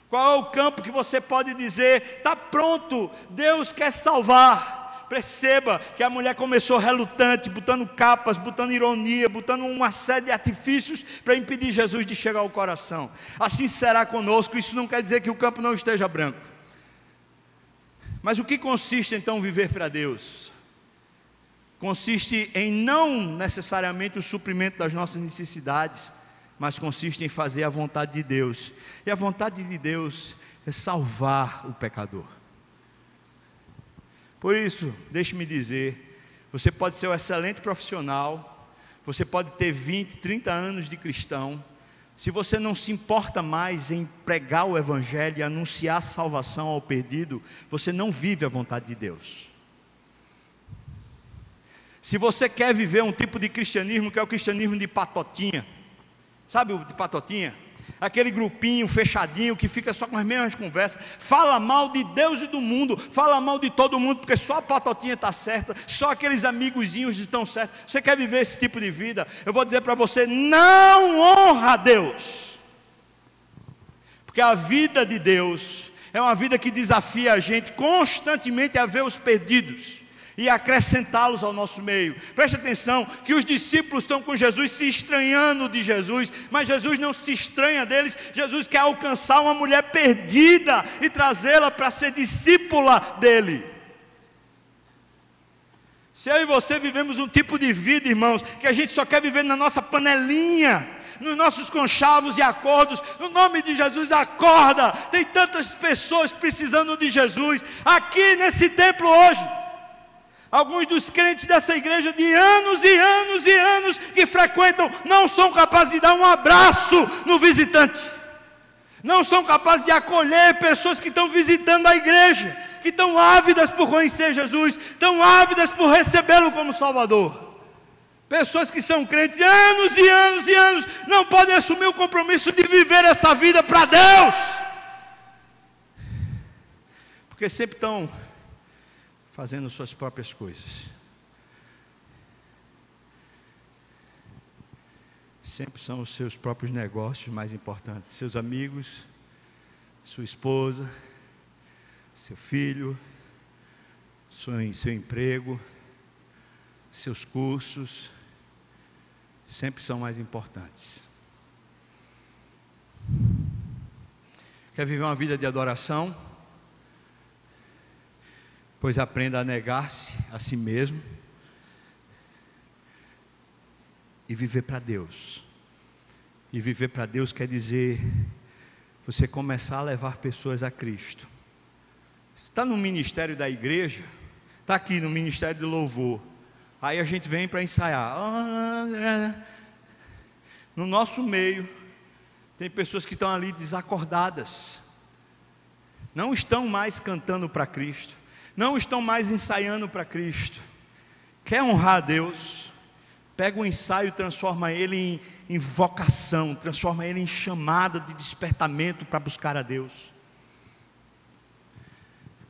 [SPEAKER 1] Qual é o campo que você pode dizer: está pronto, Deus quer salvar? Perceba que a mulher começou relutante, botando capas, botando ironia, botando uma série de artifícios para impedir Jesus de chegar ao coração. Assim será conosco. Isso não quer dizer que o campo não esteja branco. Mas o que consiste então viver para Deus? Consiste em não necessariamente o suprimento das nossas necessidades, mas consiste em fazer a vontade de Deus. E a vontade de Deus é salvar o pecador. Por isso, deixe-me dizer, você pode ser um excelente profissional, você pode ter 20, 30 anos de cristão, se você não se importa mais em pregar o evangelho e anunciar salvação ao perdido, você não vive a vontade de Deus. Se você quer viver um tipo de cristianismo que é o cristianismo de patotinha, sabe o de patotinha? Aquele grupinho fechadinho que fica só com as mesmas conversas, fala mal de Deus e do mundo, fala mal de todo mundo, porque só a patotinha está certa, só aqueles amigozinhos estão certos. Você quer viver esse tipo de vida? Eu vou dizer para você: não honra a Deus, porque a vida de Deus é uma vida que desafia a gente constantemente a ver os perdidos e acrescentá-los ao nosso meio. Preste atenção que os discípulos estão com Jesus, se estranhando de Jesus, mas Jesus não se estranha deles. Jesus quer alcançar uma mulher perdida e trazê-la para ser discípula dele. Se eu e você vivemos um tipo de vida, irmãos, que a gente só quer viver na nossa panelinha, nos nossos conchavos e acordos, no nome de Jesus, acorda. Tem tantas pessoas precisando de Jesus aqui nesse templo hoje. Alguns dos crentes dessa igreja de anos e anos e anos que frequentam, não são capazes de dar um abraço no visitante, não são capazes de acolher pessoas que estão visitando a igreja, que estão ávidas por conhecer Jesus, estão ávidas por recebê-lo como Salvador. Pessoas que são crentes anos e anos e anos, não podem assumir o compromisso de viver essa vida para Deus, porque sempre estão fazendo suas próprias coisas. Sempre são os seus próprios negócios mais importantes. Seus amigos, sua esposa, seu filho, seu emprego, seus cursos, sempre são mais importantes. Quer viver uma vida de adoração? Pois aprenda a negar-se a si mesmo e viver para Deus. E viver para Deus quer dizer você começar a levar pessoas a Cristo. Você está no ministério da igreja, está aqui no ministério do louvor, aí a gente vem para ensaiar. No nosso meio tem pessoas que estão ali desacordadas, não estão mais cantando para Cristo, não estão mais ensaiando para Cristo. Quer honrar a Deus? Pega o ensaio e transforma ele em vocação, transforma ele em chamada de despertamento para buscar a Deus.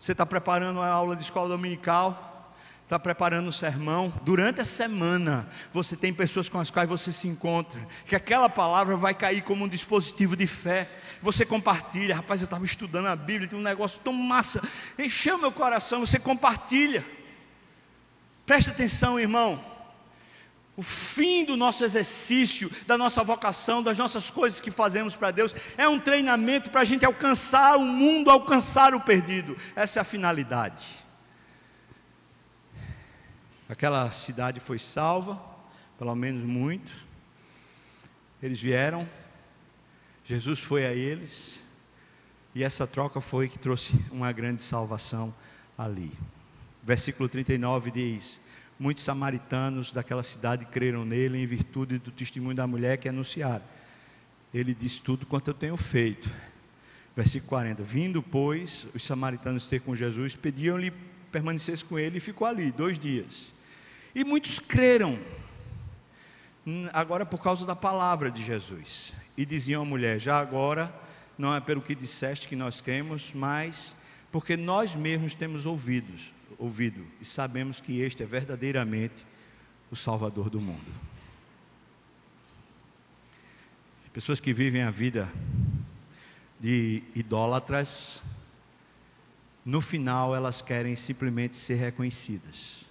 [SPEAKER 1] Você está preparando a aula de escola dominical, está preparando o sermão. Durante a semana, você tem pessoas com as quais você se encontra, que aquela palavra vai cair como um dispositivo de fé. Você compartilha. Rapaz, eu estava estudando a Bíblia, tem um negócio tão massa, encheu meu coração. Você compartilha. Preste atenção, irmão. O fim do nosso exercício, da nossa vocação, das nossas coisas que fazemos para Deus, é um treinamento para a gente alcançar o mundo, alcançar o perdido. Essa é a finalidade. Aquela cidade foi salva, pelo menos muito. Eles vieram, Jesus foi a eles, e essa troca foi que trouxe uma grande salvação ali. Versículo 39 diz: muitos samaritanos daquela cidade creram nele em virtude do testemunho da mulher que anunciaram. Ele disse: tudo quanto eu tenho feito. Versículo 40: vindo, pois, os samaritanos ter com Jesus, pediam-lhe permanecesse com ele, e ficou ali 2 dias. E muitos creram, agora por causa da palavra de Jesus. E diziam à mulher: já agora, não é pelo que disseste que nós cremos, mas porque nós mesmos temos ouvido e sabemos que este é verdadeiramente o Salvador do mundo. Pessoas que vivem a vida de idólatras, no final elas querem simplesmente ser reconhecidas.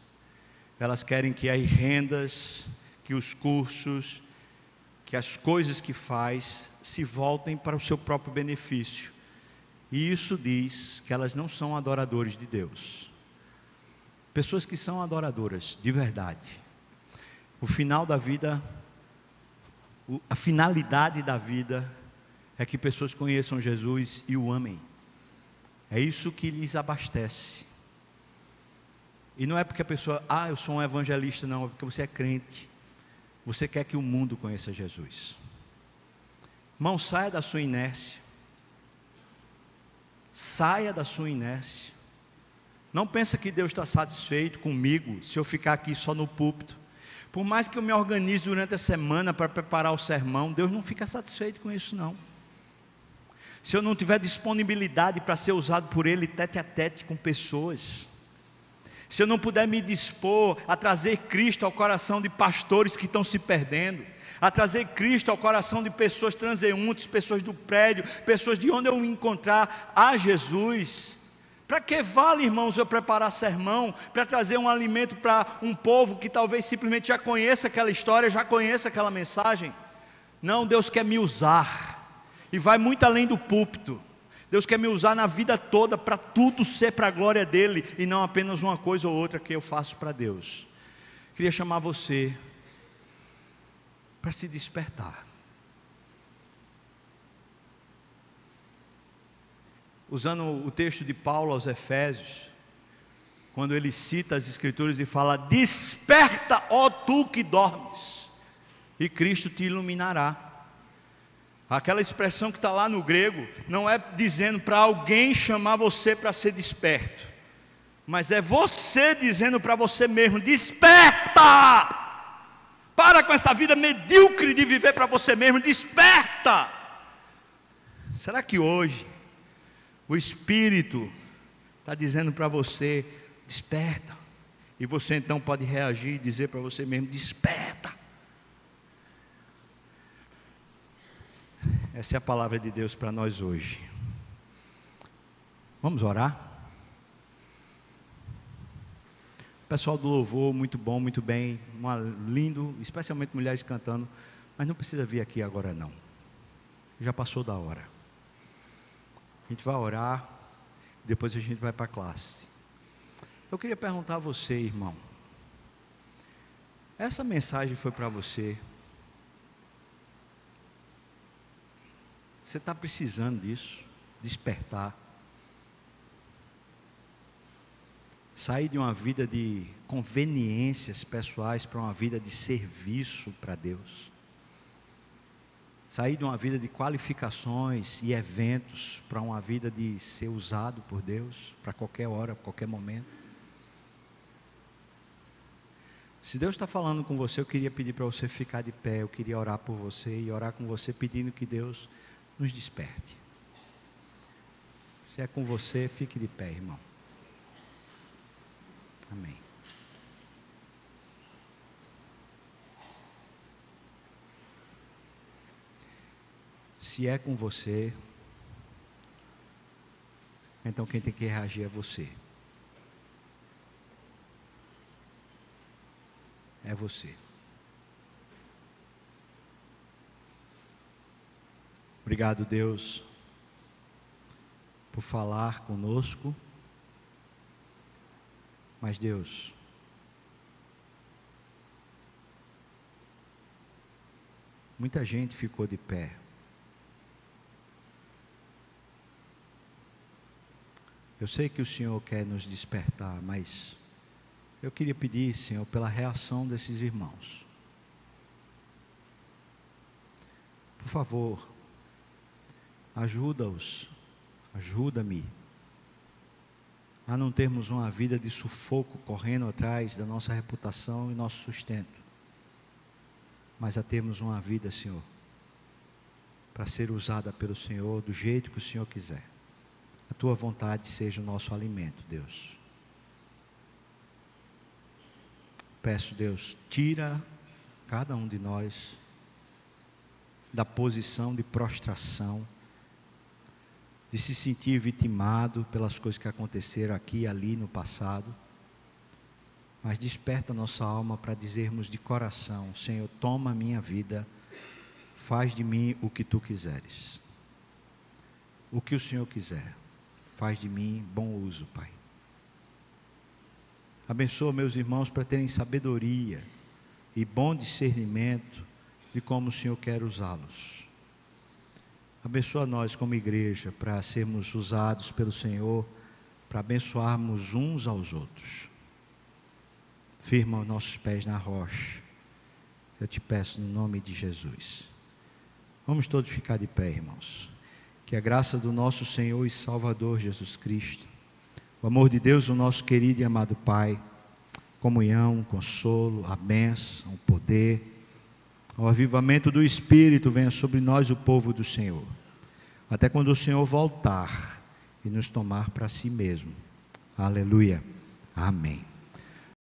[SPEAKER 1] Elas querem que as rendas, que os cursos, que as coisas que faz se voltem para o seu próprio benefício. E isso diz que elas não são adoradores de Deus. Pessoas que são adoradoras de verdade, o final da vida, a finalidade da vida é que pessoas conheçam Jesus e o amem. É isso que lhes abastece. E não é porque a pessoa, eu sou um evangelista, não, é porque você é crente. Você quer que o mundo conheça Jesus. Irmão, saia da sua inércia. Saia da sua inércia. Não pensa que Deus está satisfeito comigo se eu ficar aqui só no púlpito. Por mais que eu me organize durante a semana para preparar o sermão, Deus não fica satisfeito com isso, não. Se eu não tiver disponibilidade para ser usado por Ele tete a tete com pessoas, se eu não puder me dispor a trazer Cristo ao coração de pastores que estão se perdendo, a trazer Cristo ao coração de pessoas transeuntes, pessoas do prédio, pessoas de onde eu me encontrar a Jesus, para que vale, irmãos, eu preparar sermão, para trazer um alimento para um povo que talvez simplesmente já conheça aquela história, já conheça aquela mensagem? Não, Deus quer me usar, e vai muito além do púlpito. Deus quer me usar na vida toda, para tudo ser para a glória dEle, e não apenas uma coisa ou outra que eu faço para Deus. Queria chamar você para se despertar. Usando o texto de Paulo aos Efésios, quando ele cita as Escrituras e fala: desperta, ó tu que dormes, e Cristo te iluminará. Aquela expressão que está lá no grego, não é dizendo para alguém chamar você para ser desperto, mas é você dizendo para você mesmo: desperta! Para com essa vida medíocre de viver para você mesmo, desperta! Será que hoje o Espírito está dizendo para você: desperta? E você então pode reagir e dizer para você mesmo: desperta. Essa é a palavra de Deus para nós hoje. Vamos orar? Pessoal do louvor, muito bom, muito bem, lindo, especialmente mulheres cantando, mas não precisa vir aqui agora não, já passou da hora. A gente vai orar, depois a gente vai para a classe. Eu queria perguntar a você, irmão, essa mensagem foi para você? Você está precisando disso? Despertar? Sair de uma vida de conveniências pessoais para uma vida de serviço para Deus? Sair de uma vida de qualificações e eventos para uma vida de ser usado por Deus para qualquer hora, qualquer momento? Se Deus está falando com você, eu queria pedir para você ficar de pé. Eu queria orar por você e orar com você, pedindo que Deus nos desperte. Se é com você, fique de pé, irmão. Amém. Se é com você, então quem tem que reagir é você. É você. Obrigado, Deus, por falar conosco. Mas, Deus, muita gente ficou de pé. Eu sei que o Senhor quer nos despertar, mas eu queria pedir, Senhor, pela reação desses irmãos. Por favor, ajuda-os, ajuda-me a não termos uma vida de sufoco correndo atrás da nossa reputação e nosso sustento, mas a termos uma vida, Senhor, para ser usada pelo Senhor do jeito que o Senhor quiser. A Tua vontade seja o nosso alimento, Deus. Peço, Deus, tira cada um de nós da posição de prostração, de se sentir vitimado pelas coisas que aconteceram aqui e ali no passado, mas desperta nossa alma para dizermos de coração: Senhor, toma a minha vida, faz de mim o que Tu quiseres, o que o Senhor quiser, faz de mim bom uso, Pai. Abençoa meus irmãos para terem sabedoria e bom discernimento de como o Senhor quer usá-los. Abençoa nós como igreja para sermos usados pelo Senhor, para abençoarmos uns aos outros. Firma os nossos pés na rocha. Eu te peço no nome de Jesus. Vamos todos ficar de pé, irmãos. Que a graça do nosso Senhor e Salvador Jesus Cristo, o amor de Deus, o nosso querido e amado Pai, comunhão, consolo, a bênção, o poder, o avivamento do Espírito venha sobre nós, o povo do Senhor, até quando o Senhor voltar e nos tomar para si mesmo. Aleluia. Amém.